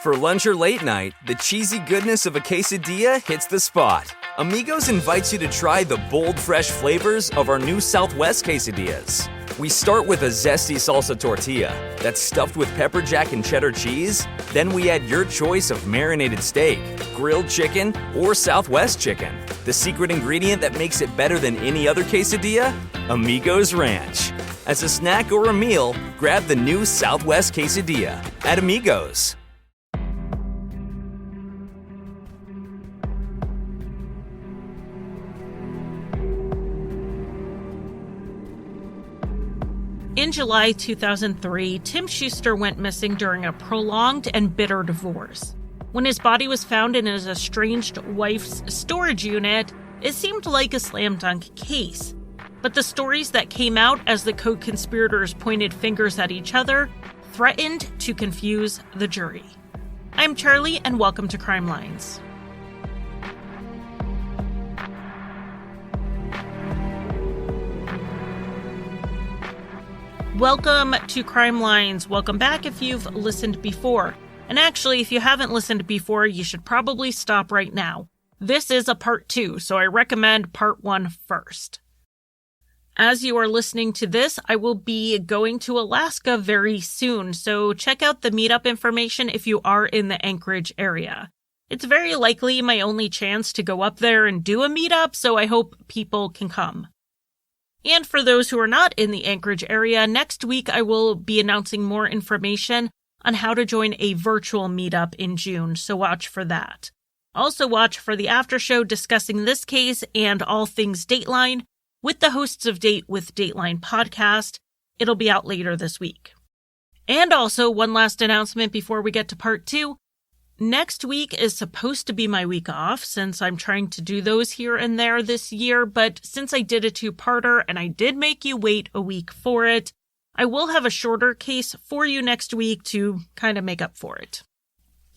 For lunch or late night, the cheesy goodness of a quesadilla hits the spot. Amigos invites you to try the bold, fresh flavors of our new Southwest quesadillas. We start with a zesty salsa tortilla that's stuffed with pepper jack and cheddar cheese. Then we add your choice of marinated steak, grilled chicken, or Southwest chicken. The secret ingredient that makes it better than any other quesadilla? Amigos Ranch. As a snack or a meal, grab the new Southwest quesadilla at Amigos. In July 2003, Tim Schuster went missing during a prolonged and bitter divorce. When his body was found in his estranged wife's storage unit, it seemed like a slam dunk case. But the stories that came out as the co-conspirators pointed fingers at each other threatened to confuse the jury. I'm Charlie, and welcome to Crime Lines. Welcome to Crime Lines. Welcome back if you've listened before. And actually, if you haven't listened before, you should probably stop right now. This is a part 2, so I recommend part 1 first. As you are listening to this, I will be going to Alaska very soon, so check out the Meetup information if you are in the Anchorage area. It's very likely my only chance to go up there and do a meetup, so I hope people can come. And for those who are not in the Anchorage area, next week I will be announcing more information on how to join a virtual meetup in June, so watch for that. Also watch for the after show discussing this case and all things Dateline with the hosts of Date with Dateline podcast. It'll be out later this week. And also, one last announcement before we get to part 2. Next week is supposed to be my week off since I'm trying to do those here and there this year, but since I did a 2-parter and I did make you wait a week for it, I will have a shorter case for you next week to kind of make up for it.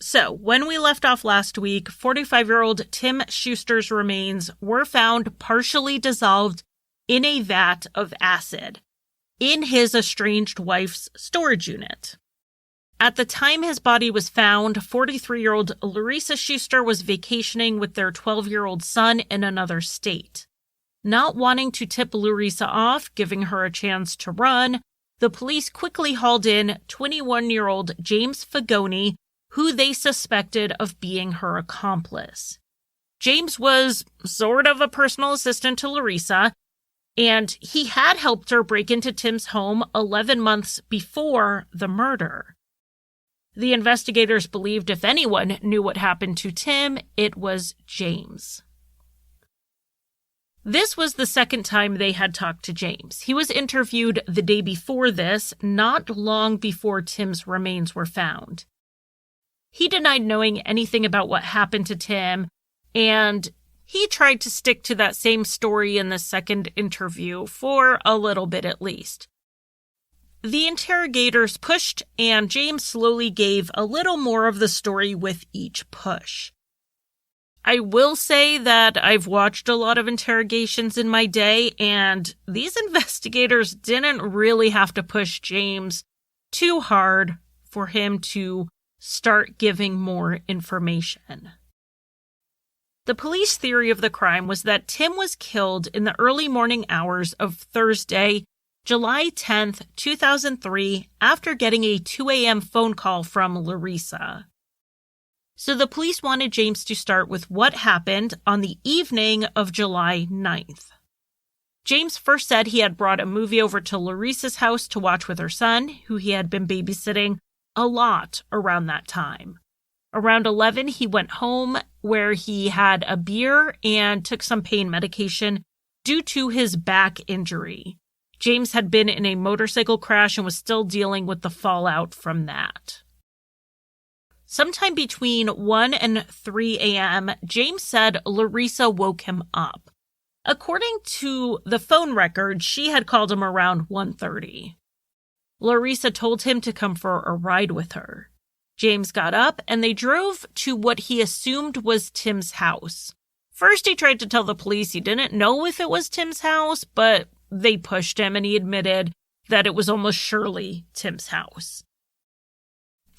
So, when we left off last week, 45-year-old Tim Schuster's remains were found partially dissolved in a vat of acid in his estranged wife's storage unit. At the time his body was found, 43-year-old Larissa Schuster was vacationing with their 12-year-old son in another state. Not wanting to tip Larissa off, giving her a chance to run, the police quickly hauled in 21-year-old James Fagoni, who they suspected of being her accomplice. James was sort of a personal assistant to Larissa, and he had helped her break into Tim's home 11 months before the murder. The investigators believed if anyone knew what happened to Tim, it was James. This was the second time they had talked to James. He was interviewed the day before this, not long before Tim's remains were found. He denied knowing anything about what happened to Tim, and he tried to stick to that same story in the second interview for a little bit at least. The interrogators pushed, and James slowly gave a little more of the story with each push. I will say that I've watched a lot of interrogations in my day, and these investigators didn't really have to push James too hard for him to start giving more information. The police theory of the crime was that Tim was killed in the early morning hours of Thursday, July 10th, 2003, after getting a 2 a.m. phone call from Larissa. So the police wanted James to start with what happened on the evening of July 9th. James first said he had brought a movie over to Larissa's house to watch with her son, who he had been babysitting a lot around that time. Around 11, he went home where he had a beer and took some pain medication due to his back injury. James had been in a motorcycle crash and was still dealing with the fallout from that. Sometime between 1 and 3 a.m., James said Larissa woke him up. According to the phone record, she had called him around 1:30. Larissa told him to come for a ride with her. James got up and they drove to what he assumed was Tim's house. First, he tried to tell the police he didn't know if it was Tim's house, but they pushed him and he admitted that it was almost surely Tim's house.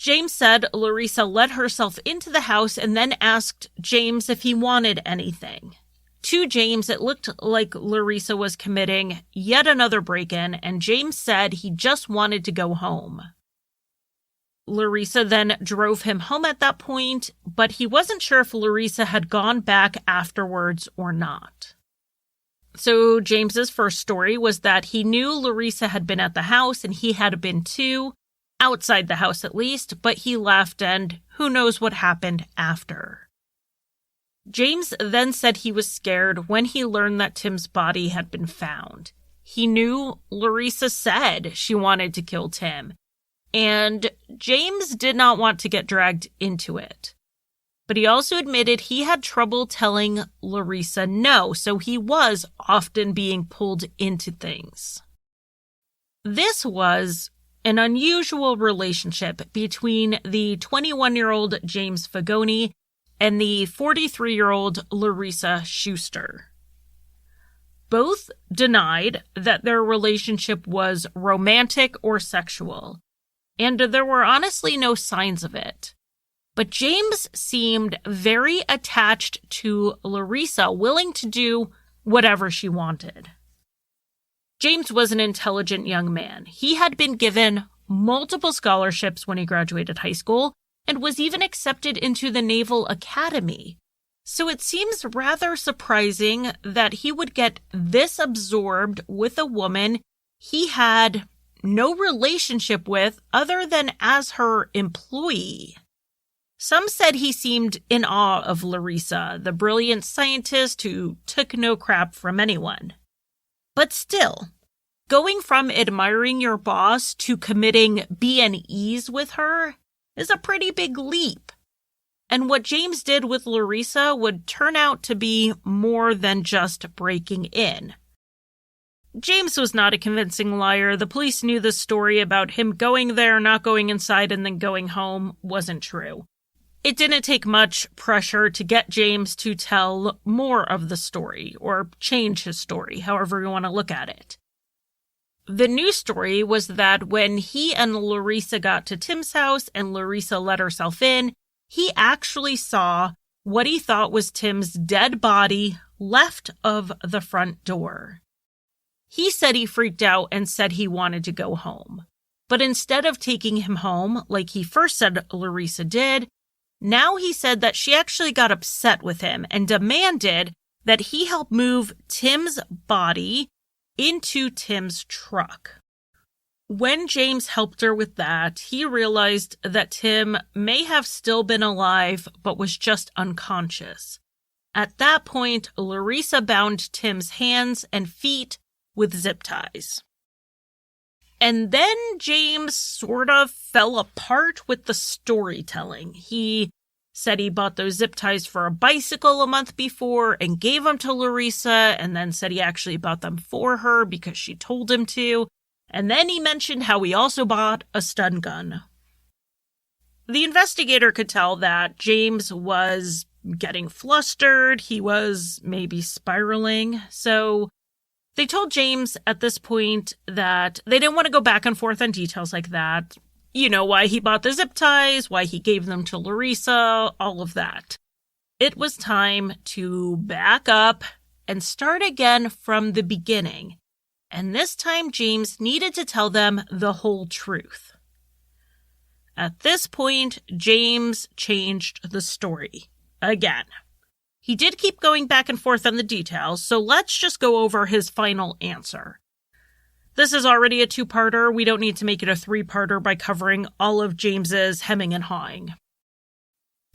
James said Larissa let herself into the house and then asked James if he wanted anything. To James, it looked like Larissa was committing yet another break-in, and James said he just wanted to go home. Larissa then drove him home at that point, but he wasn't sure if Larissa had gone back afterwards or not. So James's first story was that he knew Larissa had been at the house, and he had been too, outside the house at least, but he left, and who knows what happened after. James then said he was scared when he learned that Tim's body had been found. He knew Larissa said she wanted to kill Tim, and James did not want to get dragged into it. But he also admitted he had trouble telling Larissa no, so he was often being pulled into things. This was an unusual relationship between the 21-year-old James Fagoni and the 43-year-old Larissa Schuster. Both denied that their relationship was romantic or sexual, and there were honestly no signs of it. But James seemed very attached to Larissa, willing to do whatever she wanted. James was an intelligent young man. He had been given multiple scholarships when he graduated high school and was even accepted into the Naval Academy. So it seems rather surprising that he would get this absorbed with a woman he had no relationship with other than as her employee. Some said he seemed in awe of Larissa, the brilliant scientist who took no crap from anyone. But still, going from admiring your boss to committing B&Es with her is a pretty big leap. And what James did with Larissa would turn out to be more than just breaking in. James was not a convincing liar. The police knew the story about him going there, not going inside, and then going home wasn't true. It didn't take much pressure to get James to tell more of the story, or change his story, however you want to look at it. The new story was that when he and Larissa got to Tim's house and Larissa let herself in, he actually saw what he thought was Tim's dead body left of the front door. He said he freaked out and said he wanted to go home. But instead of taking him home, like he first said Larissa did, now he said that she actually got upset with him and demanded that he help move Tim's body into Tim's truck. When James helped her with that, he realized that Tim may have still been alive but was just unconscious. At that point, Larissa bound Tim's hands and feet with zip ties. And then James sort of fell apart with the storytelling. He said he bought those zip ties for a bicycle a month before and gave them to Larissa, and then said he actually bought them for her because she told him to. And then he mentioned how he also bought a stun gun. The investigator could tell that James was getting flustered. He was maybe spiraling. So they told James at this point that they didn't want to go back and forth on details like that. You know, why he bought the zip ties, why he gave them to Larissa, all of that. It was time to back up and start again from the beginning. And this time James needed to tell them the whole truth. At this point, James changed the story again. He did keep going back and forth on the details, so let's just go over his final answer. This is already a two-parter. We don't need to make it a three-parter by covering all of James's hemming and hawing.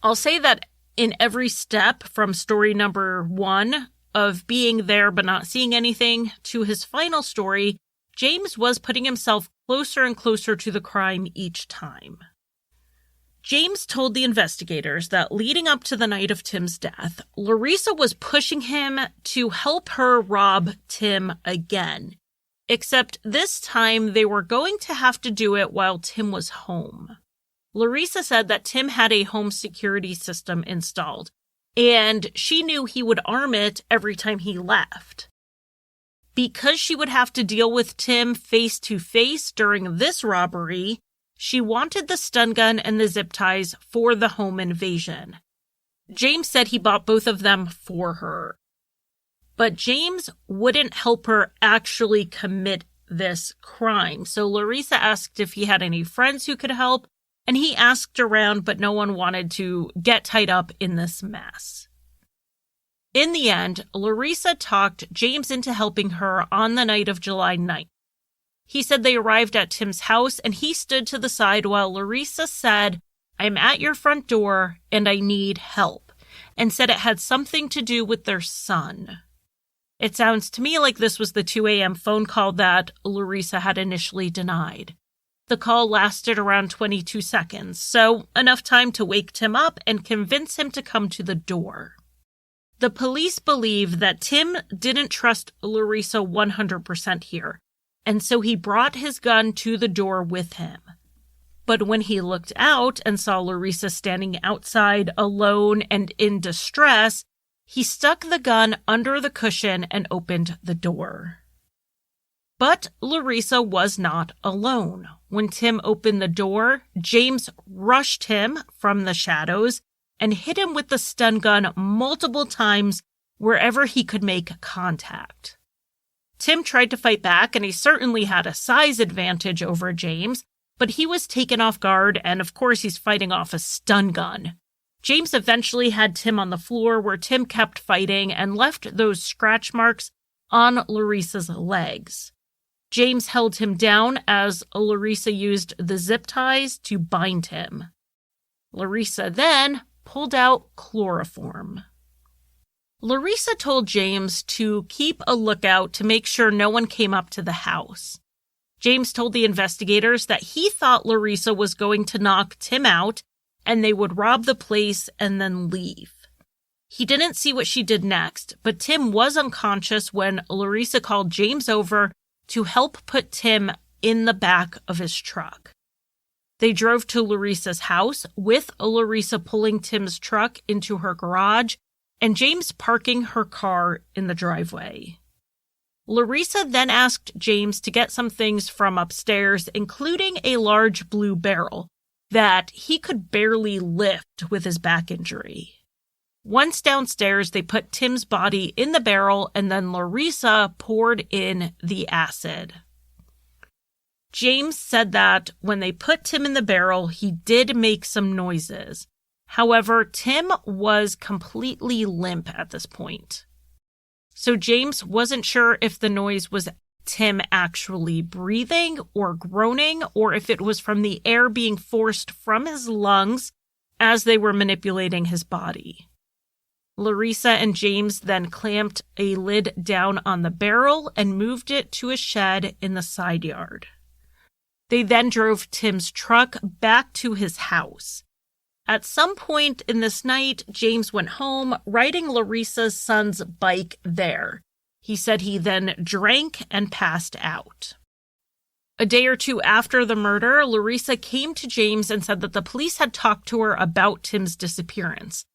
I'll say that in every step from story number 1 of being there but not seeing anything to his final story, James was putting himself closer and closer to the crime each time. James told the investigators that leading up to the night of Tim's death, Larissa was pushing him to help her rob Tim again. Except this time they were going to have to do it while Tim was home. Larissa said that Tim had a home security system installed, and she knew he would arm it every time he left. Because she would have to deal with Tim face to face during this robbery, She wanted the stun gun and the zip ties for the home invasion. James said he bought both of them for her. But James wouldn't help her actually commit this crime. So Larissa asked if he had any friends who could help, and he asked around, but no one wanted to get tied up in this mess. In the end, Larissa talked James into helping her on the night of July 9th. He said they arrived at Tim's house, and he stood to the side while Larissa said, "I'm at your front door, and I need help," and said it had something to do with their son. It sounds to me like this was the 2 a.m. phone call that Larissa had initially denied. The call lasted around 22 seconds, so enough time to wake Tim up and convince him to come to the door. The police believe that Tim didn't trust Larissa 100% here, and so he brought his gun to the door with him. But when he looked out and saw Larissa standing outside alone and in distress, he stuck the gun under the cushion and opened the door. But Larissa was not alone. When Tim opened the door, James rushed him from the shadows and hit him with the stun gun multiple times wherever he could make contact. Tim tried to fight back, and he certainly had a size advantage over James, but he was taken off guard, and of course he's fighting off a stun gun. James eventually had Tim on the floor where Tim kept fighting and left those scratch marks on Larissa's legs. James held him down as Larissa used the zip ties to bind him. Larissa then pulled out chloroform. Larissa told James to keep a lookout to make sure no one came up to the house. James told the investigators that he thought Larissa was going to knock Tim out and they would rob the place and then leave. He didn't see what she did next, but Tim was unconscious when Larissa called James over to help put Tim in the back of his truck. They drove to Larissa's house, with Larissa pulling Tim's truck into her garage and James parking her car in the driveway. Larissa then asked James to get some things from upstairs, including a large blue barrel that he could barely lift with his back injury. Once downstairs, they put Tim's body in the barrel, and then Larissa poured in the acid. James said that when they put Tim in the barrel, he did make some noises. However, Tim was completely limp at this point. So James wasn't sure if the noise was Tim actually breathing or groaning, or if it was from the air being forced from his lungs as they were manipulating his body. Larissa and James then clamped a lid down on the barrel and moved it to a shed in the side yard. They then drove Tim's truck back to his house. At some point in this night, James went home, riding Larissa's son's bike there. He said he then drank and passed out. A day or two after the murder, Larissa came to James and said that the police had talked to her about Tim's disappearance.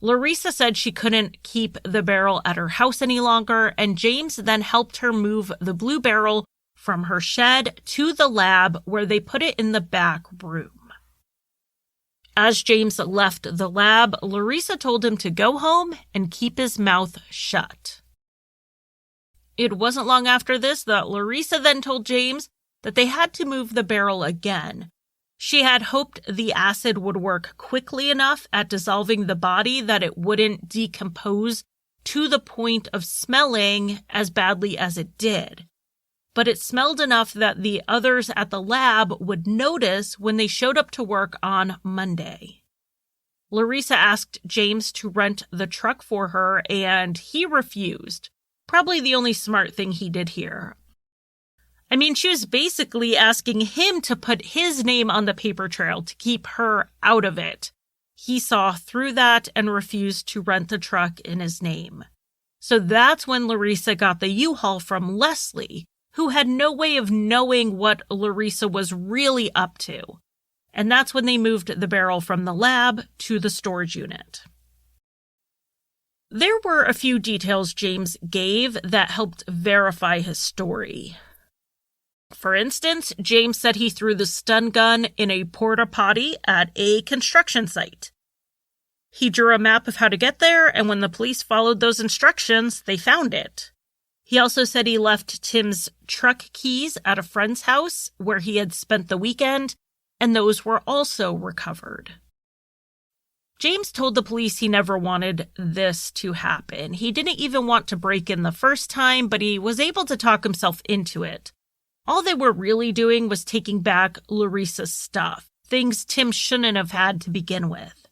Larissa said she couldn't keep the barrel at her house any longer, and James then helped her move the blue barrel from her shed to the lab, where they put it in the back room. As James left the lab, Larissa told him to go home and keep his mouth shut. It wasn't long after this that Larissa then told James that they had to move the barrel again. She had hoped the acid would work quickly enough at dissolving the body that it wouldn't decompose to the point of smelling as badly as it did. But it smelled enough that the others at the lab would notice when they showed up to work on Monday. Larissa asked James to rent the truck for her, and he refused. Probably the only smart thing he did here. I mean, she was basically asking him to put his name on the paper trail to keep her out of it. He saw through that and refused to rent the truck in his name. So that's when Larissa got the U-Haul from Leslie, who had no way of knowing what Larissa was really up to. And that's when they moved the barrel from the lab to the storage unit. There were a few details James gave that helped verify his story. For instance, James said he threw the stun gun in a porta potty at a construction site. He drew a map of how to get there, and when the police followed those instructions, they found it. He also said he left Tim's truck keys at a friend's house where he had spent the weekend, and those were also recovered. James told the police he never wanted this to happen. He didn't even want to break in the first time, but he was able to talk himself into it. All they were really doing was taking back Larissa's stuff, things Tim shouldn't have had to begin with.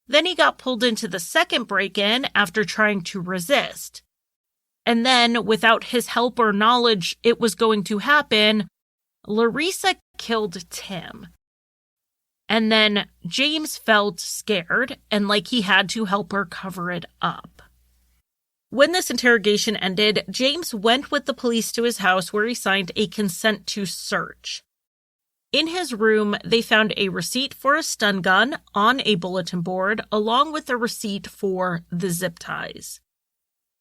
Then he got pulled into the second break-in after trying to resist. And then, without his help or knowledge it was going to happen, Larissa killed Tim. And then James felt scared and like he had to help her cover it up. When this interrogation ended, James went with the police to his house where he signed a consent to search. In his room, they found a receipt for a stun gun on a bulletin board, along with a receipt for the zip ties.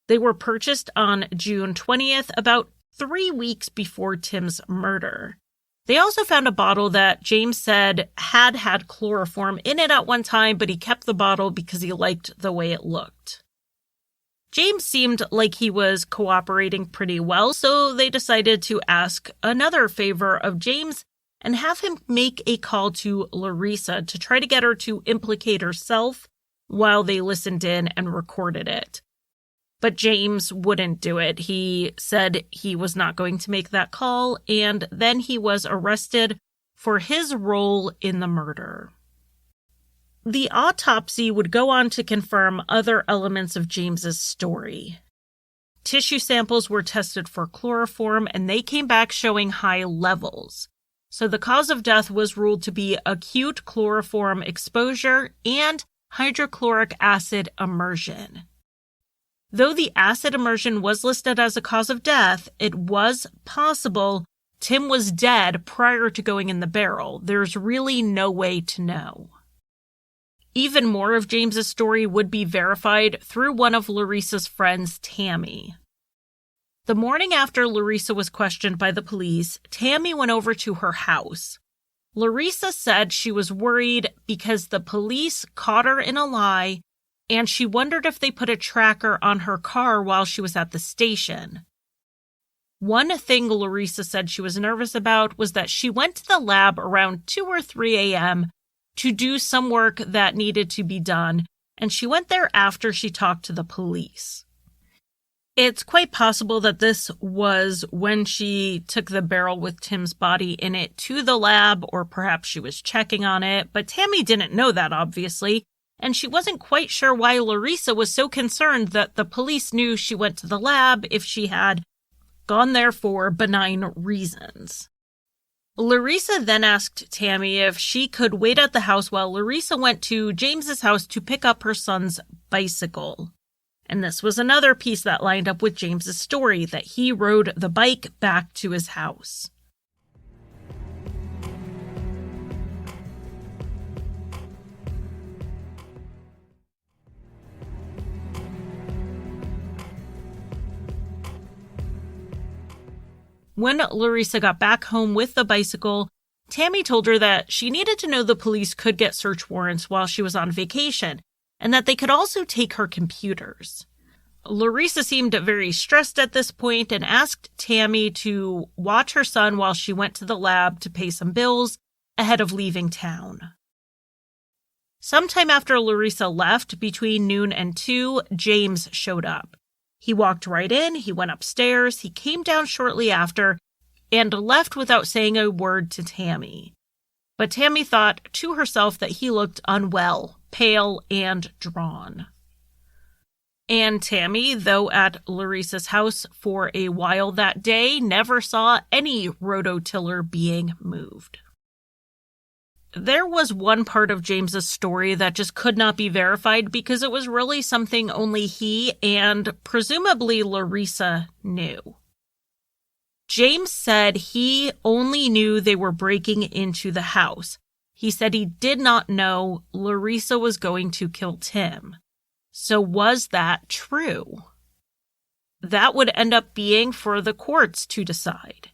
They were purchased on June 20th, about 3 weeks before Tim's murder. They also found a bottle that James said had chloroform in it at one time, but he kept the bottle because he liked the way it looked. James seemed like he was cooperating pretty well, so they decided to ask another favor of James and have him make a call to Larissa to try to get her to implicate herself while they listened in and recorded it. But James wouldn't do it. He said he was not going to make that call, and then he was arrested for his role in the murder. The autopsy would go on to confirm other elements of James's story. Tissue samples were tested for chloroform, and they came back showing high levels. So the cause of death was ruled to be acute chloroform exposure and hydrochloric acid immersion. Though the acid immersion was listed as a cause of death, it was possible Tim was dead prior to going in the barrel. There's really no way to know. Even more of James's story would be verified through one of Larissa's friends, Tammy. The morning after Larissa was questioned by the police, Tammy went over to her house. Larissa said she was worried because the police caught her in a lie, and she wondered if they put a tracker on her car while she was at the station. One thing Larissa said she was nervous about was that she went to the lab around 2 or 3 a.m. to do some work that needed to be done, and she went there after she talked to the police. It's quite possible that this was when she took the barrel with Tim's body in it to the lab, or perhaps she was checking on it, but Tammy didn't know that, obviously, and she wasn't quite sure why Larissa was so concerned that the police knew she went to the lab if she had gone there for benign reasons. Larissa then asked Tammy if she could wait at the house while Larissa went to James's house to pick up her son's bicycle. And this was another piece that lined up with James's story, that he rode the bike back to his house. When Larissa got back home with the bicycle, Tammy told her that she needed to know the police could get search warrants while she was on vacation, and that they could also take her computers. Larissa seemed very stressed at this point and asked Tammy to watch her son while she went to the lab to pay some bills ahead of leaving town. Sometime after Larissa left, between noon and 2, James showed up. He walked right in, he went upstairs, he came down shortly after, and left without saying a word to Tammy. But Tammy thought to herself that he looked unwell, pale, and drawn. And Tammy, though at Larissa's house for a while that day, never saw any rototiller being moved. There was one part of James's story that just could not be verified because it was really something only he and presumably Larissa knew. James said he only knew they were breaking into the house. He said he did not know Larissa was going to kill Tim. So was that true? That would end up being for the courts to decide.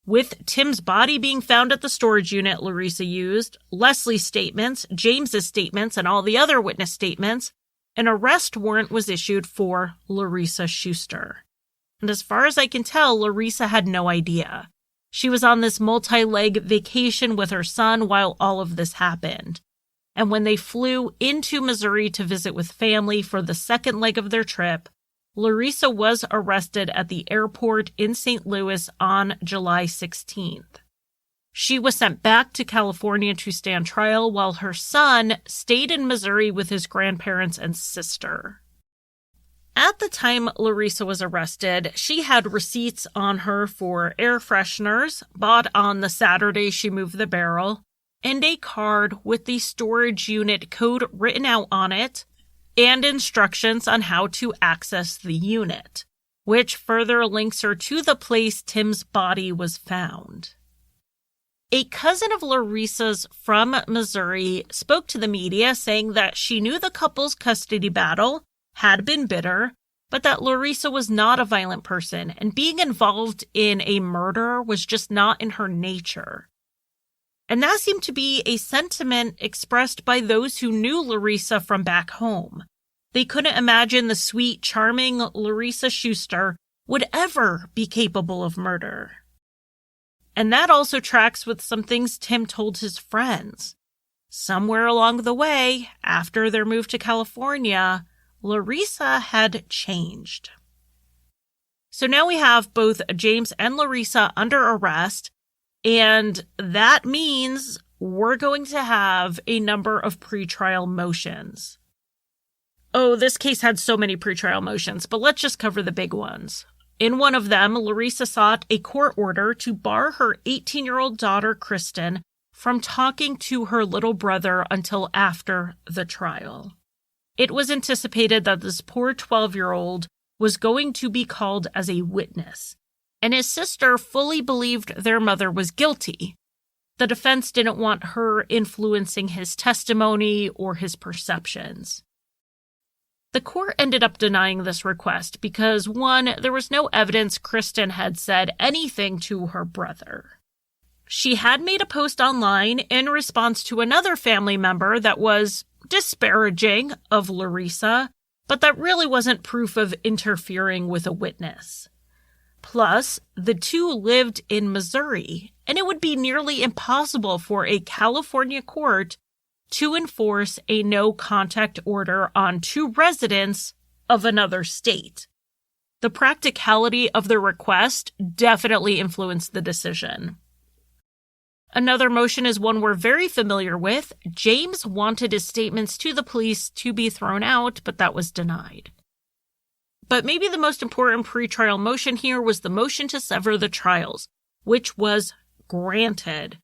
With Tim's body being found at the storage unit Larissa used, Leslie's statements, James's statements, and all the other witness statements, an arrest warrant was issued for Larissa Schuster. And as far as I can tell, Larissa had no idea. She was on this multi-leg vacation with her son while all of this happened. And when they flew into Missouri to visit with family for the second leg of their trip, Larissa was arrested at the airport in St. Louis on July 16th. She was sent back to California to stand trial while her son stayed in Missouri with his grandparents and sister. At the time Larissa was arrested, she had receipts on her for air fresheners bought on the Saturday she moved the barrel, and a card with the storage unit code written out on it, and instructions on how to access the unit, which further links her to the place Tim's body was found. A cousin of Larissa's from Missouri spoke to the media saying that she knew the couple's custody battle had been bitter, but that Larissa was not a violent person, and being involved in a murder was just not in her nature. And that seemed to be a sentiment expressed by those who knew Larissa from back home. They couldn't imagine the sweet, charming Larissa Schuster would ever be capable of murder. And that also tracks with some things Tim told his friends. Somewhere along the way, after their move to California, Larissa had changed. So now we have both James and Larissa under arrest, and that means we're going to have a number of pretrial motions. Oh, this case had so many pretrial motions, but let's just cover the big ones. In one of them, Larissa sought a court order to bar her 18-year-old daughter, Kristen, from talking to her little brother until after the trial. It was anticipated that this poor 12-year-old was going to be called as a witness, and his sister fully believed their mother was guilty. The defense didn't want her influencing his testimony or his perceptions. The court ended up denying this request because, one, there was no evidence Kristen had said anything to her brother. She had made a post online in response to another family member that was disparaging of Larissa, but that really wasn't proof of interfering with a witness. Plus, the two lived in Missouri, and it would be nearly impossible for a California court to enforce a no-contact order on two residents of another state. The practicality of the request definitely influenced the decision. Another motion is one we're very familiar with. James wanted his statements to the police to be thrown out, but that was denied. But maybe the most important pretrial motion here was the motion to sever the trials, which was granted.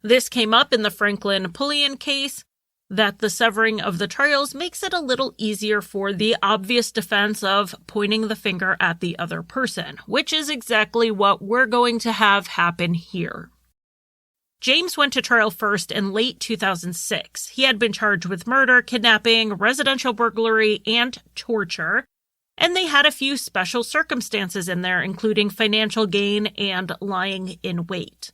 This came up in the Franklin Pulliam case, that the severing of the trials makes it a little easier for the obvious defense of pointing the finger at the other person, which is exactly what we're going to have happen here. James went to trial first in late 2006. He had been charged with murder, kidnapping, residential burglary, and torture, and they had a few special circumstances in there, including financial gain and lying in wait.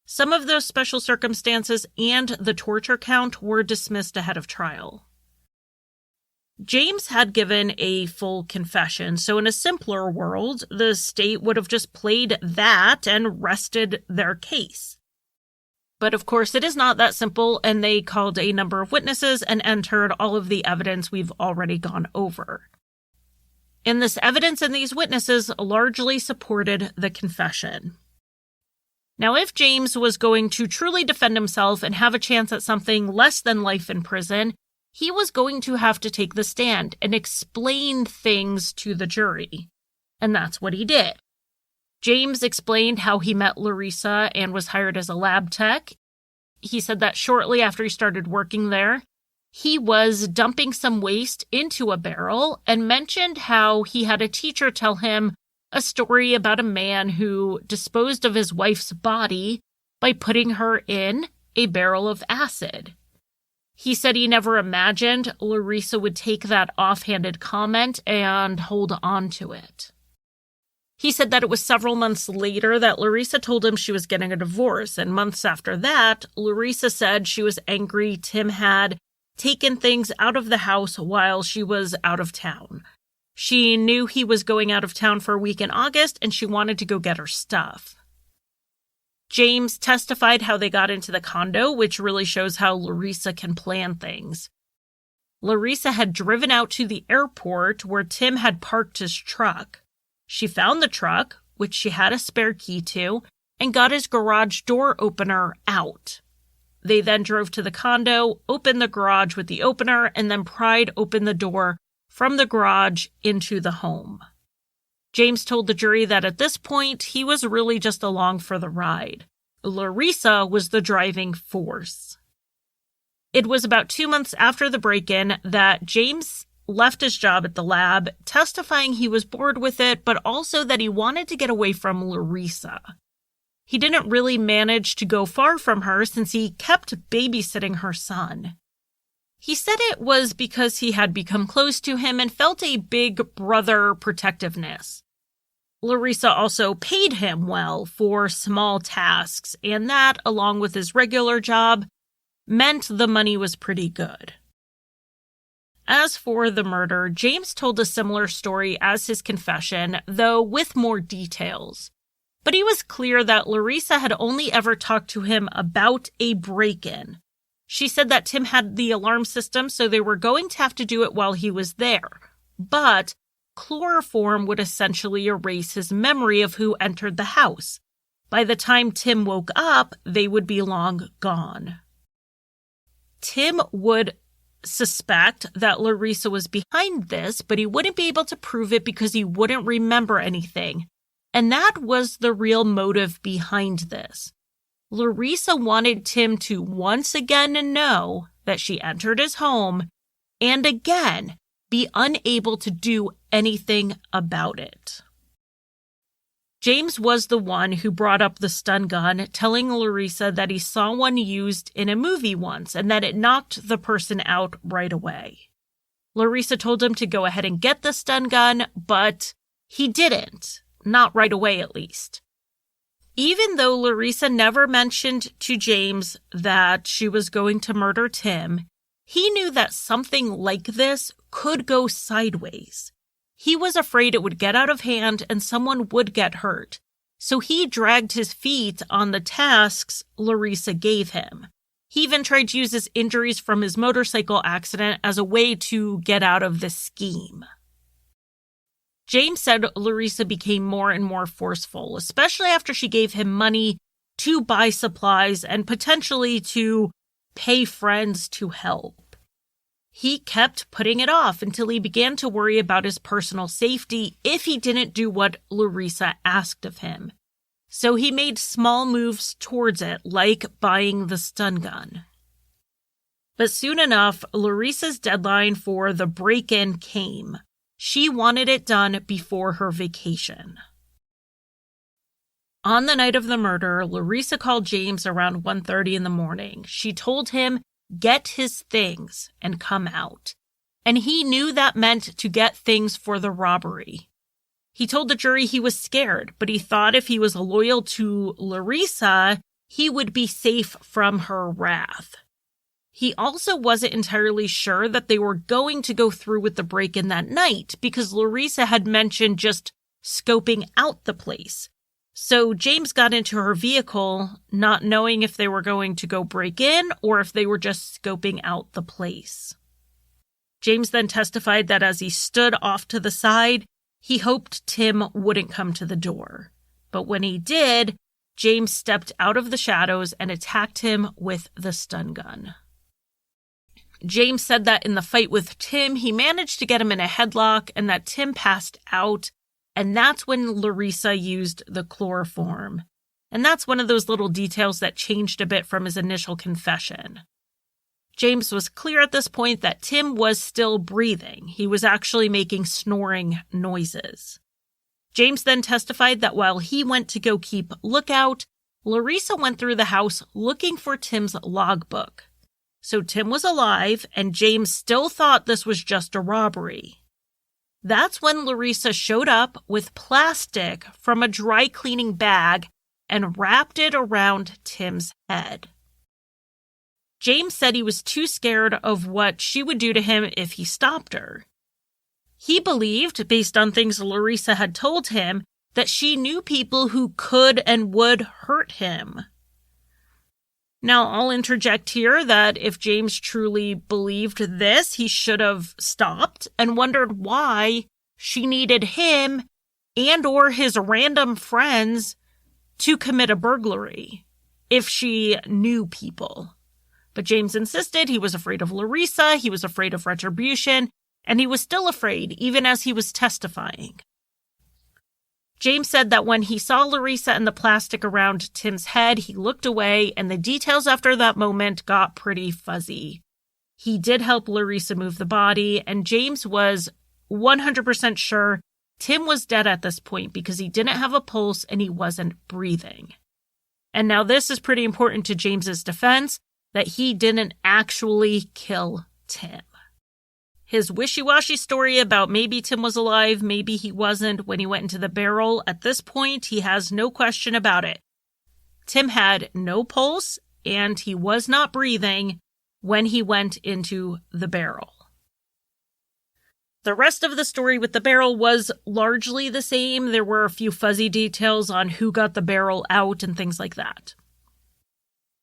Some of those special circumstances and the torture count were dismissed ahead of trial. James had given a full confession, so in a simpler world, the state would have just played that and rested their case. But of course, it is not that simple, and they called a number of witnesses and entered all of the evidence we've already gone over. And this evidence and these witnesses largely supported the confession. Now, if James was going to truly defend himself and have a chance at something less than life in prison, he was going to have to take the stand and explain things to the jury. And that's what he did. James explained how he met Larissa and was hired as a lab tech. He said that shortly after he started working there, he was dumping some waste into a barrel and mentioned how he had a teacher tell him a story about a man who disposed of his wife's body by putting her in a barrel of acid. He said he never imagined Larissa would take that offhanded comment and hold on to it. He said that it was several months later that Larissa told him she was getting a divorce, and months after that, Larissa said she was angry Tim had taken things out of the house while she was out of town. She knew he was going out of town for a week in August, and she wanted to go get her stuff. James testified how they got into the condo, which really shows how Larissa can plan things. Larissa had driven out to the airport where Tim had parked his truck. She found the truck, which she had a spare key to, and got his garage door opener out. They then drove to the condo, opened the garage with the opener, and then pried open the door from the garage into the home. James told the jury that at this point, he was really just along for the ride. Larissa was the driving force. It was about 2 months after the break-in that James left his job at the lab, testifying he was bored with it, but also that he wanted to get away from Larissa. He didn't really manage to go far from her since he kept babysitting her son. He said it was because he had become close to him and felt a big brother protectiveness. Larissa also paid him well for small tasks, and that, along with his regular job, meant the money was pretty good. As for the murder, James told a similar story as his confession, though with more details. But he was clear that Larissa had only ever talked to him about a break-in. She said that Tim had the alarm system, so they were going to have to do it while he was there. But chloroform would essentially erase his memory of who entered the house. By the time Tim woke up, they would be long gone. Tim would suspect that Larissa was behind this, but he wouldn't be able to prove it because he wouldn't remember anything. And that was the real motive behind this. Larissa wanted Tim to once again know that she entered his home and again be unable to do anything about it. James was the one who brought up the stun gun, telling Larissa that he saw one used in a movie once and that it knocked the person out right away. Larissa told him to go ahead and get the stun gun, but he didn't. Not right away, at least. Even though Larissa never mentioned to James that she was going to murder Tim, he knew that something like this could go sideways. He was afraid it would get out of hand and someone would get hurt, so he dragged his feet on the tasks Larissa gave him. He even tried to use his injuries from his motorcycle accident as a way to get out of the scheme. James said Larissa became more and more forceful, especially after she gave him money to buy supplies and potentially to pay friends to help. He kept putting it off until he began to worry about his personal safety if he didn't do what Larissa asked of him. So he made small moves towards it, like buying the stun gun. But soon enough, Larissa's deadline for the break-in came. She wanted it done before her vacation. On the night of the murder, Larissa called James around 1:30 in the morning. She told him, "Get his things and come out." And he knew that meant to get things for the robbery. He told the jury he was scared, but he thought if he was loyal to Larissa, he would be safe from her wrath. He also wasn't entirely sure that they were going to go through with the break-in that night because Larissa had mentioned just scoping out the place. So James got into her vehicle, not knowing if they were going to go break in or if they were just scoping out the place. James then testified that as he stood off to the side, he hoped Tim wouldn't come to the door. But when he did, James stepped out of the shadows and attacked him with the stun gun. James said that in the fight with Tim, he managed to get him in a headlock and that Tim passed out, and that's when Larissa used the chloroform. And that's one of those little details that changed a bit from his initial confession. James was clear at this point that Tim was still breathing. He was actually making snoring noises. James then testified that while he went to go keep lookout, Larissa went through the house looking for Tim's logbook. So Tim was alive, and James still thought this was just a robbery. That's when Larissa showed up with plastic from a dry cleaning bag and wrapped it around Tim's head. James said he was too scared of what she would do to him if he stopped her. He believed, based on things Larissa had told him, that she knew people who could and would hurt him. Now, I'll interject here that if James truly believed this, he should have stopped and wondered why she needed him and or his random friends to commit a burglary if she knew people. But James insisted he was afraid of Larissa, he was afraid of retribution, and he was still afraid even as he was testifying. James said that when he saw Larissa and the plastic around Tim's head, he looked away, and the details after that moment got pretty fuzzy. He did help Larissa move the body, and James was 100% sure Tim was dead at this point because he didn't have a pulse and he wasn't breathing. And now this is pretty important to James's defense, that he didn't actually kill Tim. His wishy-washy story about maybe Tim was alive, maybe he wasn't when he went into the barrel, at this point, he has no question about it. Tim had no pulse, and he was not breathing when he went into the barrel. The rest of the story with the barrel was largely the same. There were a few fuzzy details on who got the barrel out and things like that.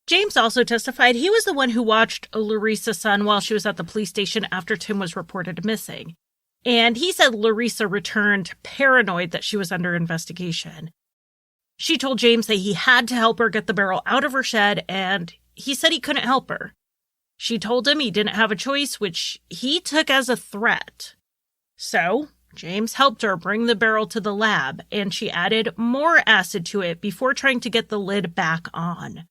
James also testified he was the one who watched Larissa's son while she was at the police station after Tim was reported missing. And he said Larissa returned paranoid that she was under investigation. She told James that he had to help her get the barrel out of her shed, and he said he couldn't help her. She told him he didn't have a choice, which he took as a threat. So, James helped her bring the barrel to the lab, and she added more acid to it before trying to get the lid back on.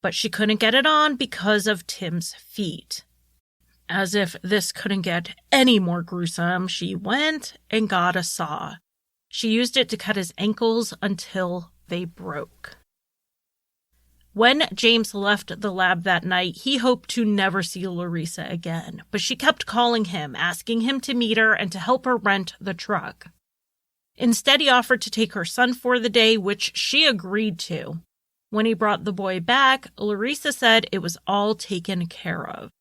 But she couldn't get it on because of Tim's feet. As if this couldn't get any more gruesome, she went and got a saw. She used it to cut his ankles until they broke. When James left the lab that night, he hoped to never see Larissa again, but she kept calling him, asking him to meet her and to help her rent the truck. Instead, he offered to take her son for the day, which she agreed to. When he brought the boy back, Larissa said it was all taken care of.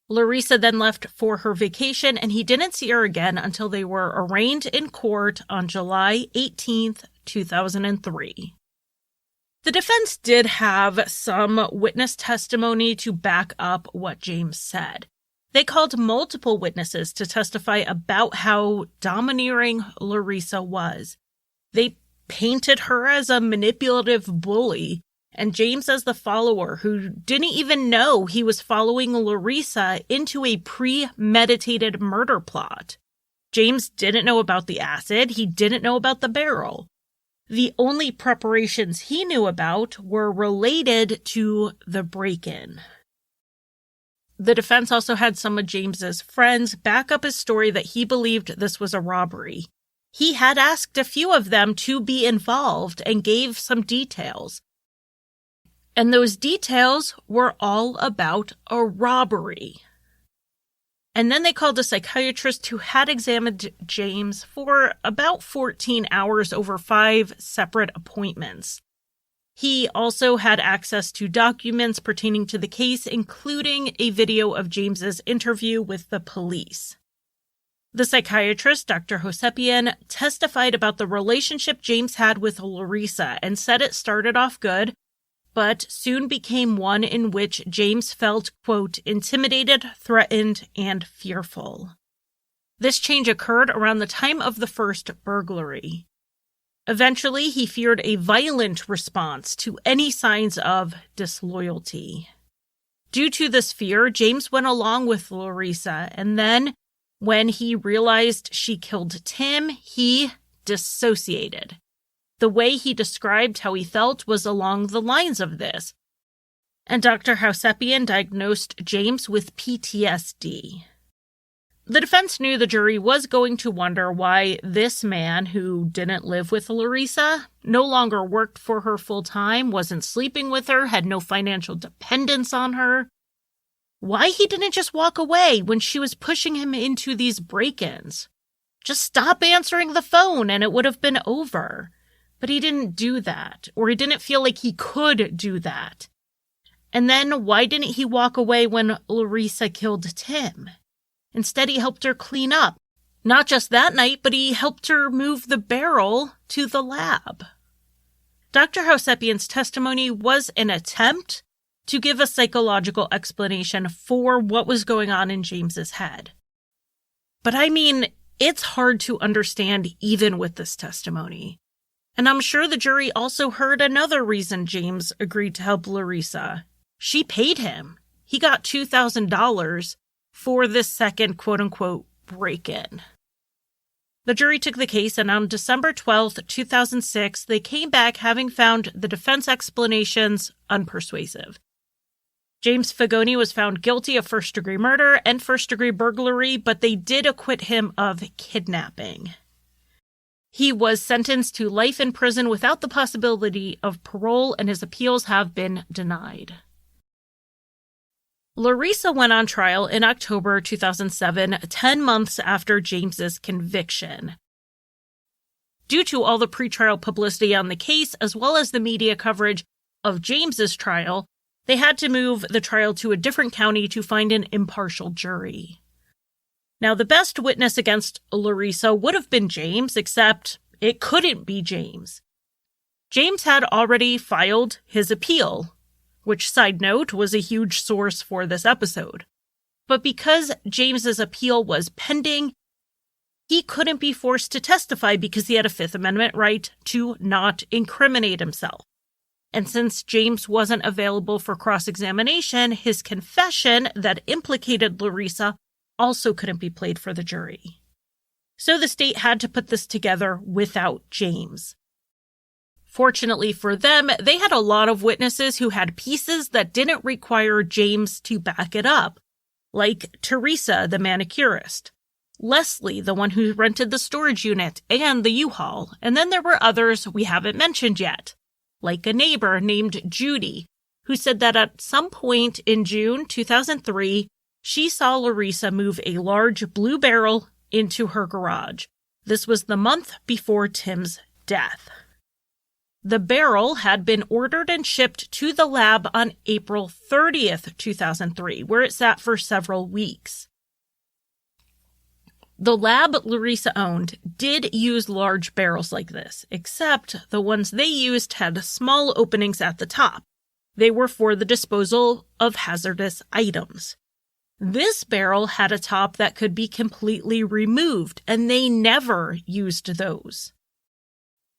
Larissa then left for her vacation, and he didn't see her again until they were arraigned in court on July 18th, 2003. The defense did have some witness testimony to back up what James said. They called multiple witnesses to testify about how domineering Larissa was. They painted her as a manipulative bully, and James as the follower who didn't even know he was following Larissa into a premeditated murder plot. James didn't know about the acid, he didn't know about the barrel. The only preparations he knew about were related to the break-in. The defense also had some of James's friends back up his story that he believed this was a robbery. He had asked a few of them to be involved and gave some details. And those details were all about a robbery. And then they called a psychiatrist who had examined James for about 14 hours over 5 separate appointments. He also had access to documents pertaining to the case, including a video of James's interview with the police. The psychiatrist, Dr. Hosepian, testified about the relationship James had with Larissa and said it started off good, but soon became one in which James felt, quote, intimidated, threatened, and fearful. This change occurred around the time of the first burglary. Eventually, he feared a violent response to any signs of disloyalty. Due to this fear, James went along with Larissa, and then, when he realized she killed Tim, he dissociated. The way he described how he felt was along the lines of this. And Dr. Hosepian diagnosed James with PTSD. The defense knew the jury was going to wonder why this man, who didn't live with Larissa, no longer worked for her full-time, wasn't sleeping with her, had no financial dependence on her, Why he didn't just walk away when she was pushing him into these break-ins. Just stop answering the phone and it would have been over. But he didn't do that, or he didn't feel like he could do that. And then why didn't he walk away when Larissa killed Tim? Instead, he helped her clean up. Not just that night, but he helped her move the barrel to the lab. Dr. Housepian's testimony was an attempt to give a psychological explanation for what was going on in James's head. But I mean, it's hard to understand even with this testimony. And I'm sure the jury also heard another reason James agreed to help Larissa. She paid him. He got $2,000 for this second quote-unquote break-in. The jury took the case, and on December 12th, 2006, they came back having found the defense explanations unpersuasive. James Fagoni was found guilty of first-degree murder and first-degree burglary, but they did acquit him of kidnapping. He was sentenced to life in prison without the possibility of parole, and his appeals have been denied. Larissa went on trial in October 2007, 10 months after James's conviction. Due to all the pretrial publicity on the case, as well as the media coverage of James's trial, they had to move the trial to a different county to find an impartial jury. Now, the best witness against Larissa would have been James, except it couldn't be James. James had already filed his appeal, which, side note, was a huge source for this episode. But because James's appeal was pending, he couldn't be forced to testify because he had a Fifth Amendment right to not incriminate himself. And since James wasn't available for cross-examination, his confession that implicated Larissa also couldn't be played for the jury. So the state had to put this together without James. Fortunately for them, they had a lot of witnesses who had pieces that didn't require James to back it up, like Teresa, the manicurist, Leslie, the one who rented the storage unit and the U-Haul, and then there were others we haven't mentioned yet, like a neighbor named Judy, who said that at some point in June 2003, she saw Larissa move a large blue barrel into her garage. This was the month before Tim's death. The barrel had been ordered and shipped to the lab on April 30th, 2003, where it sat for several weeks. The lab Larissa owned did use large barrels like this, except the ones they used had small openings at the top. They were for the disposal of hazardous items. This barrel had a top that could be completely removed, and they never used those.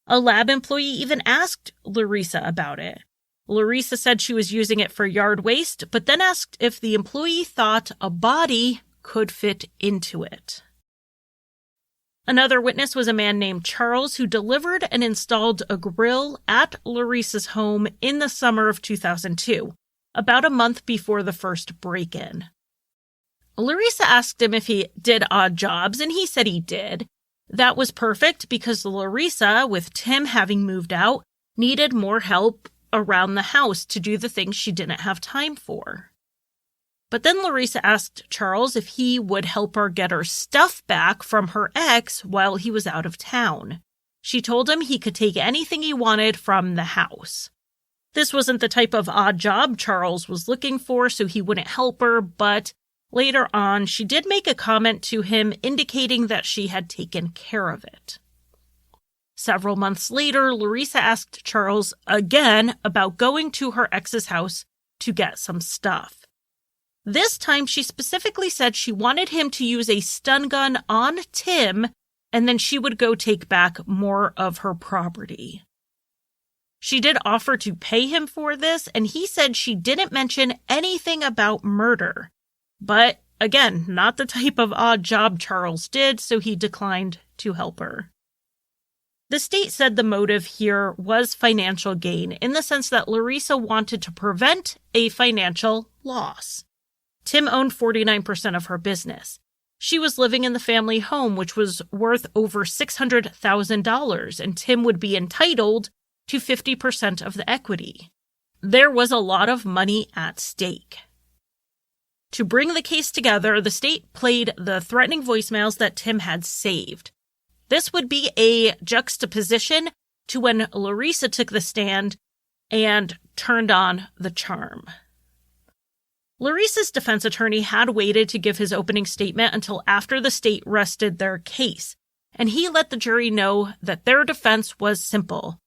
A lab employee even asked Larissa about it. Larissa said she was using it for yard waste, but then asked if the employee thought a body could fit into it. Another witness was a man named Charles who delivered and installed a grill at Larissa's home in the summer of 2002, about a month before the first break-in. Larissa asked him if he did odd jobs, and he said he did. That was perfect because Larissa, with Tim having moved out, needed more help around the house to do the things she didn't have time for. But then Larissa asked Charles if he would help her get her stuff back from her ex while he was out of town. She told him he could take anything he wanted from the house. This wasn't the type of odd job Charles was looking for, so he wouldn't help her, but later on, she did make a comment to him indicating that she had taken care of it. Several months later, Larissa asked Charles again about going to her ex's house to get some stuff. This time, she specifically said she wanted him to use a stun gun on Tim, and then she would go take back more of her property. She did offer to pay him for this, and he said she didn't mention anything about murder. But, again, not the type of odd job Charles did, so he declined to help her. The state said the motive here was financial gain, in the sense that Larissa wanted to prevent a financial loss. Tim owned 49% of her business. She was living in the family home, which was worth over $600,000, and Tim would be entitled to 50% of the equity. There was a lot of money at stake. To bring the case together, the state played the threatening voicemails that Tim had saved. This would be a juxtaposition to when Larissa took the stand and turned on the charm. Larissa's defense attorney had waited to give his opening statement until after the state rested their case, and he let the jury know that their defense was simple.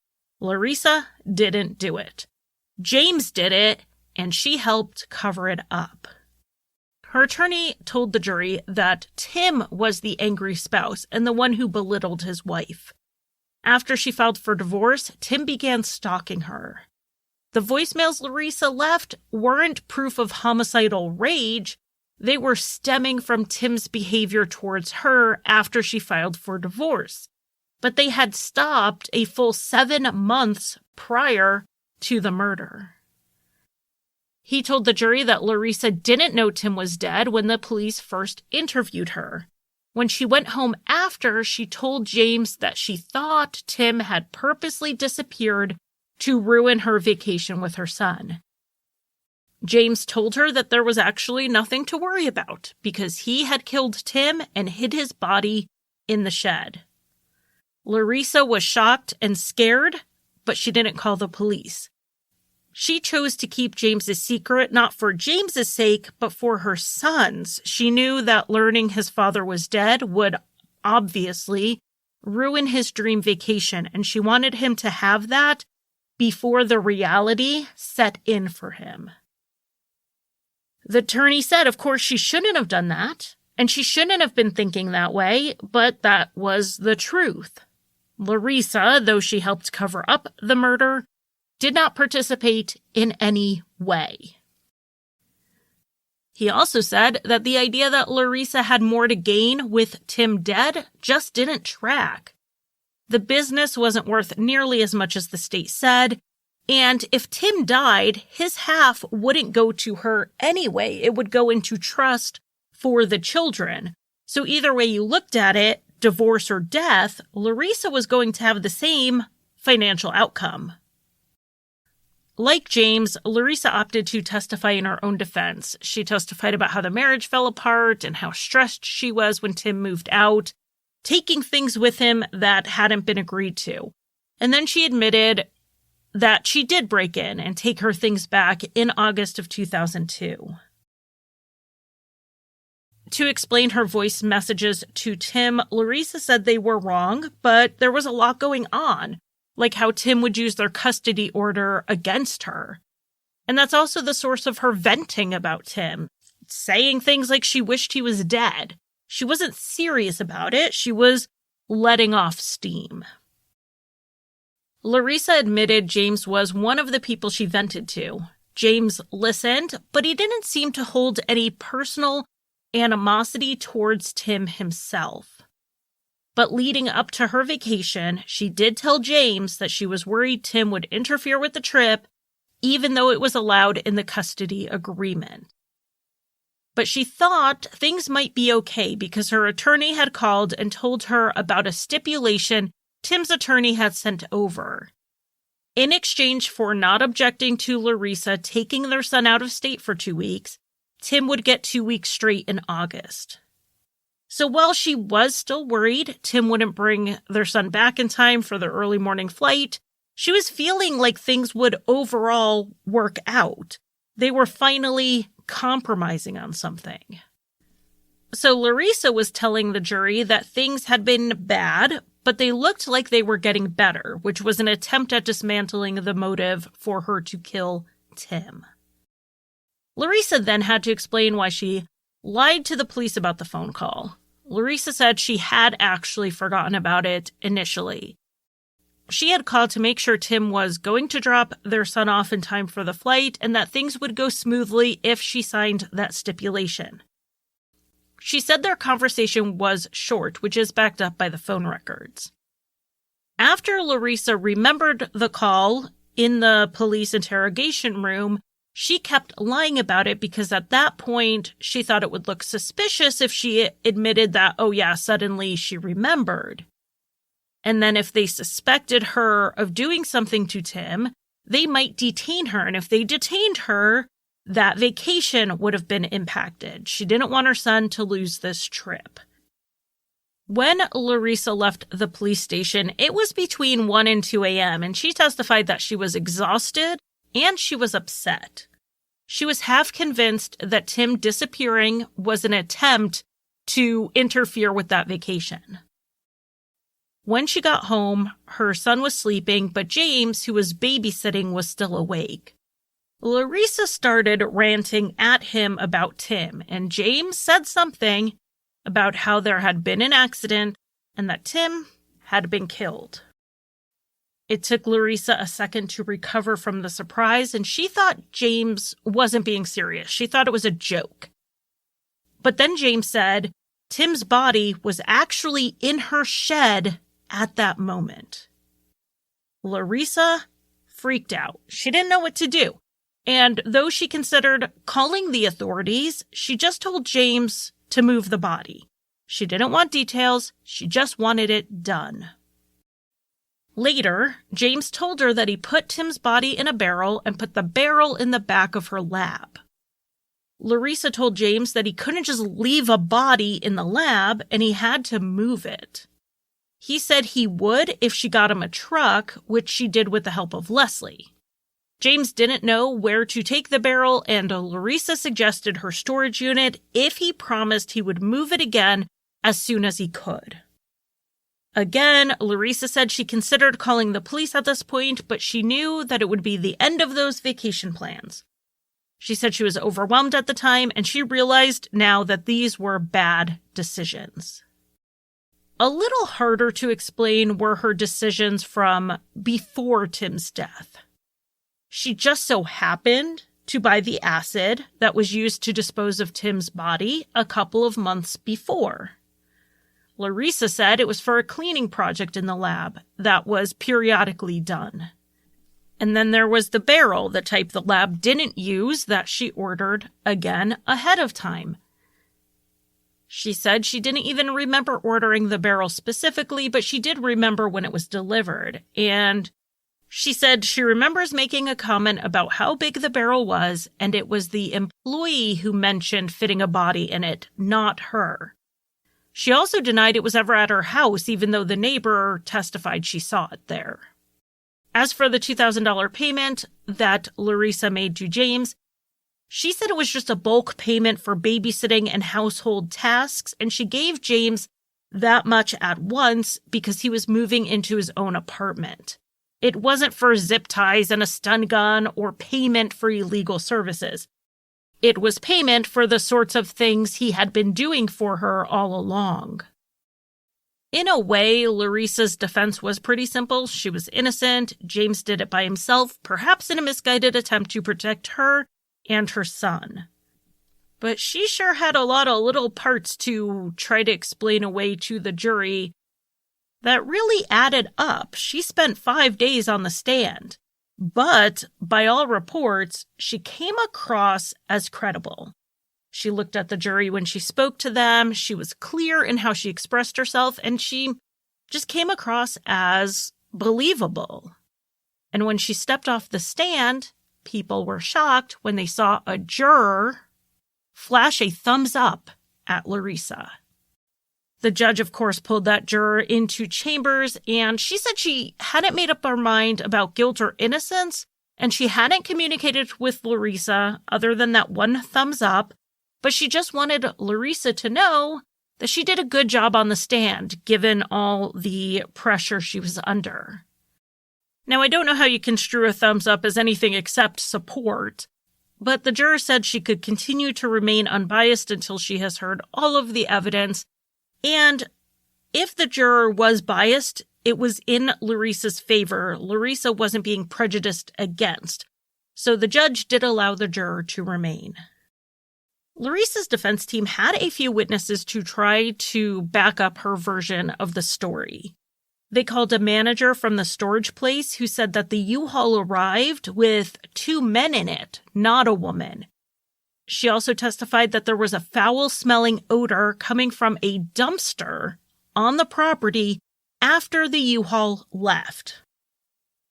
Larissa didn't do it. James did it, and she helped cover it up. Her attorney told the jury that Tim was the angry spouse and the one who belittled his wife. After she filed for divorce, Tim began stalking her. The voicemails Larissa left weren't proof of homicidal rage. They were stemming from Tim's behavior towards her after she filed for divorce. But they had stopped a full 7 months prior to the murder. He told the jury that Larissa didn't know Tim was dead when the police first interviewed her. When she went home after, she told James that she thought Tim had purposely disappeared to ruin her vacation with her son. James told her that there was actually nothing to worry about because he had killed Tim and hid his body in the shed. Larissa was shocked and scared, but she didn't call the police. She chose to keep James's secret, not for James's sake, but for her son's. She knew that learning his father was dead would obviously ruin his dream vacation, and she wanted him to have that before the reality set in for him. The attorney said, of course, she shouldn't have done that, and she shouldn't have been thinking that way, but that was the truth. Larissa, though she helped cover up the murder, did not participate in any way. He also said that the idea that Larissa had more to gain with Tim dead just didn't track. The business wasn't worth nearly as much as the state said, and if Tim died, his half wouldn't go to her anyway. It would go into trust for the children. So either way you looked at it, divorce or death, Larissa was going to have the same financial outcome. Like James, Larissa opted to testify in her own defense. She testified about how the marriage fell apart and how stressed she was when Tim moved out, taking things with him that hadn't been agreed to. And then she admitted that she did break in and take her things back in August of 2002. To explain her voice messages to Tim, Larissa said they were wrong, but there was a lot going on, like how Tim would use their custody order against her. And that's also the source of her venting about Tim, saying things like she wished he was dead. She wasn't serious about it. She was letting off steam. Larissa admitted James was one of the people she vented to. James listened, but he didn't seem to hold any personal animosity towards Tim himself. But leading up to her vacation, she did tell James that she was worried Tim would interfere with the trip, even though it was allowed in the custody agreement. But she thought things might be okay because her attorney had called and told her about a stipulation Tim's attorney had sent over. In exchange for not objecting to Larissa taking their son out of state for 2 weeks, Tim would get 2 weeks straight in August. So while she was still worried Tim wouldn't bring their son back in time for their early morning flight, she was feeling like things would overall work out. They were finally compromising on something. So Larissa was telling the jury that things had been bad, but they looked like they were getting better, which was an attempt at dismantling the motive for her to kill Tim. Larissa then had to explain why she lied to the police about the phone call. Larissa said she had actually forgotten about it initially. She had called to make sure Tim was going to drop their son off in time for the flight and that things would go smoothly if she signed that stipulation. She said their conversation was short, which is backed up by the phone records. After Larissa remembered the call in the police interrogation room, she kept lying about it because at that point, she thought it would look suspicious if she admitted that, oh yeah, suddenly she remembered. And then if they suspected her of doing something to Tim, they might detain her. And if they detained her, that vacation would have been impacted. She didn't want her son to lose this trip. When Larissa left the police station, it was between 1 and 2 a.m., and she testified that she was exhausted and she was upset. She was half convinced that Tim disappearing was an attempt to interfere with that vacation. When she got home, her son was sleeping, but James, who was babysitting, was still awake. Larissa started ranting at him about Tim, and James said something about how there had been an accident and that Tim had been killed. It took Larissa a second to recover from the surprise, and she thought James wasn't being serious. She thought it was a joke. But then James said Tim's body was actually in her shed at that moment. Larissa freaked out. She didn't know what to do. And though she considered calling the authorities, she just told James to move the body. She didn't want details. She just wanted it done. Later, James told her that he put Tim's body in a barrel and put the barrel in the back of her lab. Larissa told James that he couldn't just leave a body in the lab and he had to move it. He said he would if she got him a truck, which she did with the help of Leslie. James didn't know where to take the barrel, and Larissa suggested her storage unit if he promised he would move it again as soon as he could. Again, Larissa said she considered calling the police at this point, but she knew that it would be the end of those vacation plans. She said she was overwhelmed at the time, and she realized now that these were bad decisions. A little harder to explain were her decisions from before Tim's death. She just so happened to buy the acid that was used to dispose of Tim's body a couple of months before. Larissa said it was for a cleaning project in the lab that was periodically done. And then there was the barrel, the type the lab didn't use, that she ordered again ahead of time. She said she didn't even remember ordering the barrel specifically, but she did remember when it was delivered. And she said she remembers making a comment about how big the barrel was, and it was the employee who mentioned fitting a body in it, not her. She also denied it was ever at her house, even though the neighbor testified she saw it there. As for the $2,000 payment that Larissa made to James, she said it was just a bulk payment for babysitting and household tasks, and she gave James that much at once because he was moving into his own apartment. It wasn't for zip ties and a stun gun or payment for illegal services. It was payment for the sorts of things he had been doing for her all along. In a way, Larissa's defense was pretty simple. She was innocent. James did it by himself, perhaps in a misguided attempt to protect her and her son. But she sure had a lot of little parts to try to explain away to the jury that really added up. She spent 5 days on the stand. But, by all reports, she came across as credible. She looked at the jury when she spoke to them, she was clear in how she expressed herself, and she just came across as believable. And when she stepped off the stand, people were shocked when they saw a juror flash a thumbs up at Larissa. The judge, of course, pulled that juror into chambers, and she said she hadn't made up her mind about guilt or innocence, and she hadn't communicated with Larissa other than that one thumbs up, but she just wanted Larissa to know that she did a good job on the stand, given all the pressure she was under. Now, I don't know how you construe a thumbs up as anything except support, but the juror said she could continue to remain unbiased until she has heard all of the evidence. And if the juror was biased, it was in Larissa's favor. Larissa wasn't being prejudiced against. So the judge did allow the juror to remain. Larissa's defense team had a few witnesses to try to back up her version of the story. They called a manager from the storage place who said that the U-Haul arrived with 2 men in it, not a woman. She also testified that there was a foul-smelling odor coming from a dumpster on the property after the U-Haul left.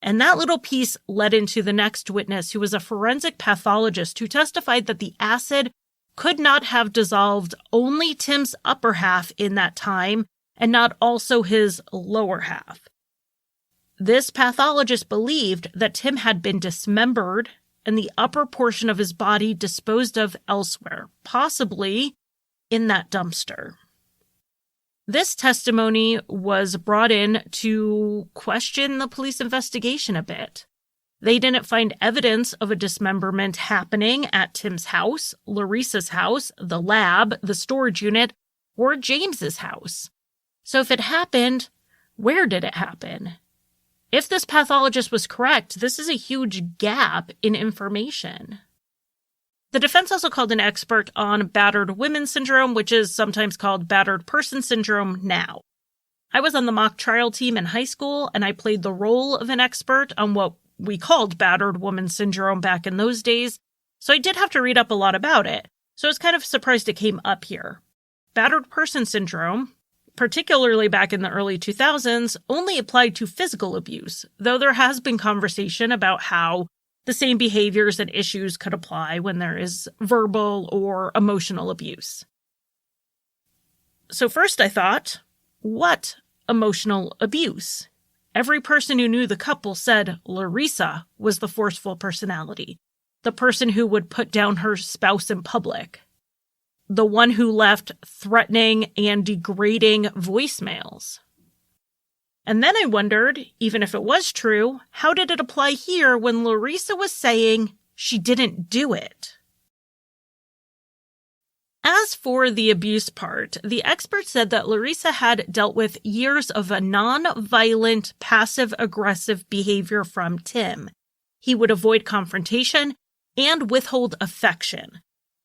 And that little piece led into the next witness, who was a forensic pathologist who testified that the acid could not have dissolved only Tim's upper half in that time and not also his lower half. This pathologist believed that Tim had been dismembered and the upper portion of his body disposed of elsewhere, possibly in that dumpster. This testimony was brought in to question the police investigation a bit. They didn't find evidence of a dismemberment happening at Tim's house, Larissa's house, the lab, the storage unit, or James's house. So if it happened, where did it happen? If this pathologist was correct, this is a huge gap in information. The defense also called an expert on battered women syndrome, which is sometimes called battered person syndrome now. I was on the mock trial team in high school, and I played the role of an expert on what we called battered woman syndrome back in those days, so I did have to read up a lot about it. So I was kind of surprised it came up here. Battered person syndrome, particularly back in the early 2000s, only applied to physical abuse, though there has been conversation about how the same behaviors and issues could apply when there is verbal or emotional abuse. So first I thought, what emotional abuse? Every person who knew the couple said Larissa was the forceful personality, the person who would put down her spouse in public, the one who left threatening and degrading voicemails. And then I wondered, even if it was true, how did it apply here when Larissa was saying she didn't do it? As for the abuse part, the expert said that Larissa had dealt with years of a non-violent, passive-aggressive behavior from Tim. He would avoid confrontation and withhold affection.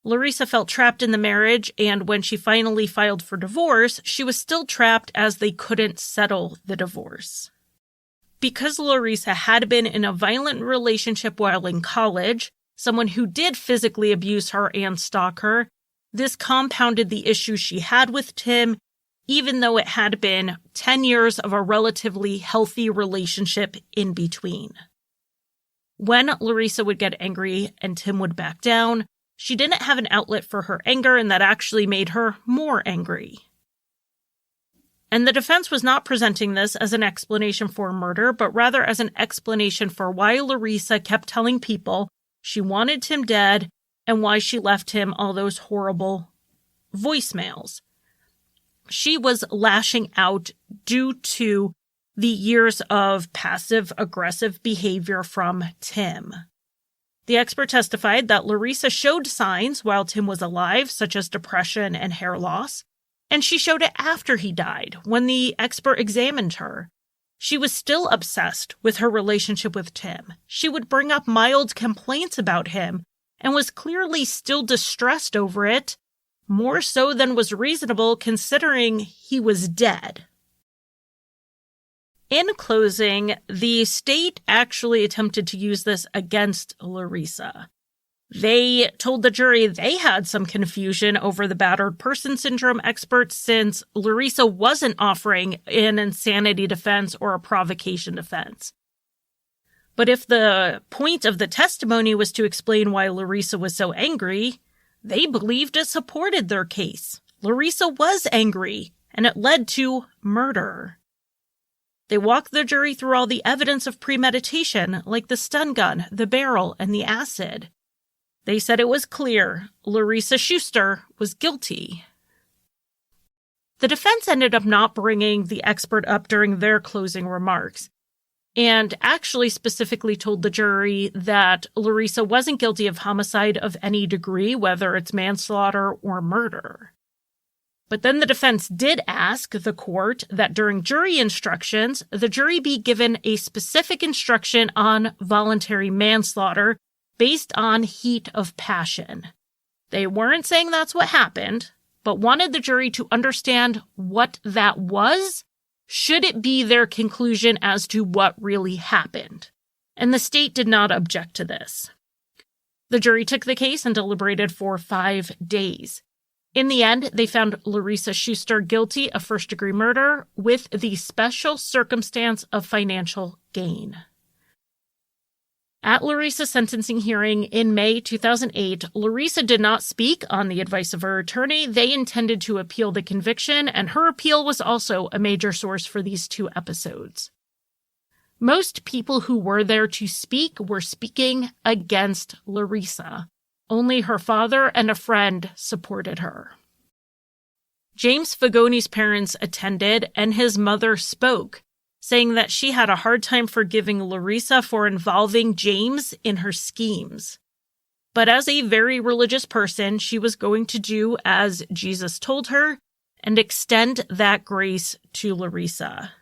Larissa felt trapped in the marriage, and when she finally filed for divorce, she was still trapped as they couldn't settle the divorce. Because Larissa had been in a violent relationship while in college, someone who did physically abuse her and stalk her, this compounded the issues she had with Tim, even though it had been 10 years of a relatively healthy relationship in between. When Larissa would get angry and Tim would back down, she didn't have an outlet for her anger, and that actually made her more angry. And the defense was not presenting this as an explanation for murder, but rather as an explanation for why Larissa kept telling people she wanted Tim dead and why she left him all those horrible voicemails. She was lashing out due to the years of passive-aggressive behavior from Tim. The expert testified that Larissa showed signs while Tim was alive, such as depression and hair loss, and she showed it after he died, when the expert examined her. She was still obsessed with her relationship with Tim. She would bring up mild complaints about him and was clearly still distressed over it, more so than was reasonable considering he was dead. In closing, the state actually attempted to use this against Larissa. They told the jury they had some confusion over the battered person syndrome expert since Larissa wasn't offering an insanity defense or a provocation defense. But if the point of the testimony was to explain why Larissa was so angry, they believed it supported their case. Larissa was angry, and it led to murder. They walked the jury through all the evidence of premeditation, like the stun gun, the barrel, and the acid. They said it was clear Larissa Schuster was guilty. The defense ended up not bringing the expert up during their closing remarks, and actually specifically told the jury that Larissa wasn't guilty of homicide of any degree, whether it's manslaughter or murder. But then the defense did ask the court that during jury instructions, the jury be given a specific instruction on voluntary manslaughter based on heat of passion. They weren't saying that's what happened, but wanted the jury to understand what that was, should it be their conclusion as to what really happened. And the state did not object to this. The jury took the case and deliberated for 5 days. In the end, they found Larissa Schuster guilty of first-degree murder with the special circumstance of financial gain. At Larissa's sentencing hearing in May 2008, Larissa did not speak on the advice of her attorney. They intended to appeal the conviction, and her appeal was also a major source for these 2 episodes. Most people who were there to speak were speaking against Larissa. Only her father and a friend supported her. James Fagoni's parents attended, and his mother spoke, saying that she had a hard time forgiving Larissa for involving James in her schemes. But as a very religious person, she was going to do as Jesus told her and extend that grace to Larissa.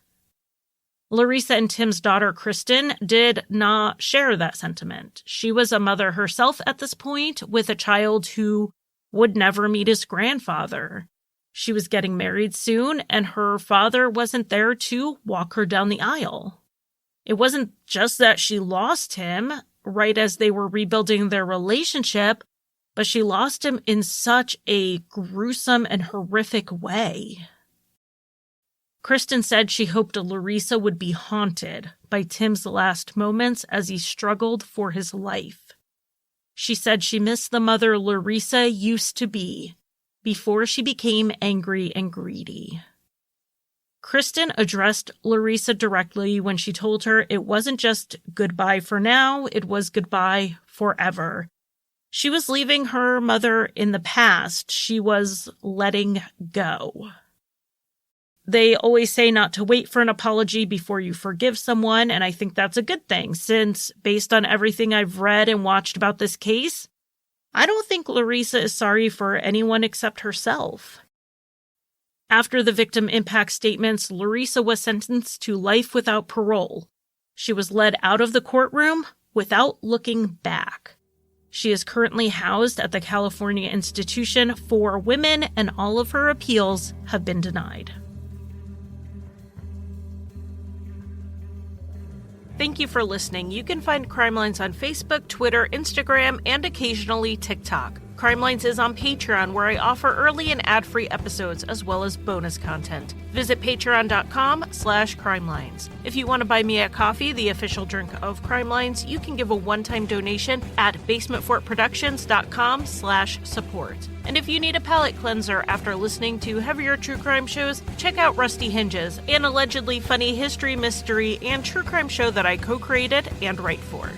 Larissa and Tim's daughter, Kristen, did not share that sentiment. She was a mother herself at this point, with a child who would never meet his grandfather. She was getting married soon, and her father wasn't there to walk her down the aisle. It wasn't just that she lost him right as they were rebuilding their relationship, but she lost him in such a gruesome and horrific way. Kristen said she hoped Larissa would be haunted by Tim's last moments as he struggled for his life. She said she missed the mother Larissa used to be, before she became angry and greedy. Kristen addressed Larissa directly when she told her it wasn't just goodbye for now, it was goodbye forever. She was leaving her mother in the past. She was letting go. They always say not to wait for an apology before you forgive someone, and I think that's a good thing, since based on everything I've read and watched about this case, I don't think Larissa is sorry for anyone except herself. After the victim impact statements, Larissa was sentenced to life without parole. She was led out of the courtroom without looking back. She is currently housed at the California Institution for Women, and all of her appeals have been denied. Thank you for listening. You can find Crime Lines on Facebook, Twitter, Instagram, and occasionally TikTok. Crime Lines is on Patreon, where I offer early and ad-free episodes as well as bonus content. Visit patreon.com/crimelines. If you want to buy me a coffee, the official drink of Crime Lines, you can give a one-time donation at basementfortproductions.com/support. And if you need a palate cleanser after listening to heavier true crime shows, check out Rusty Hinges, an allegedly funny history, mystery, and true crime show that I co-created and write for.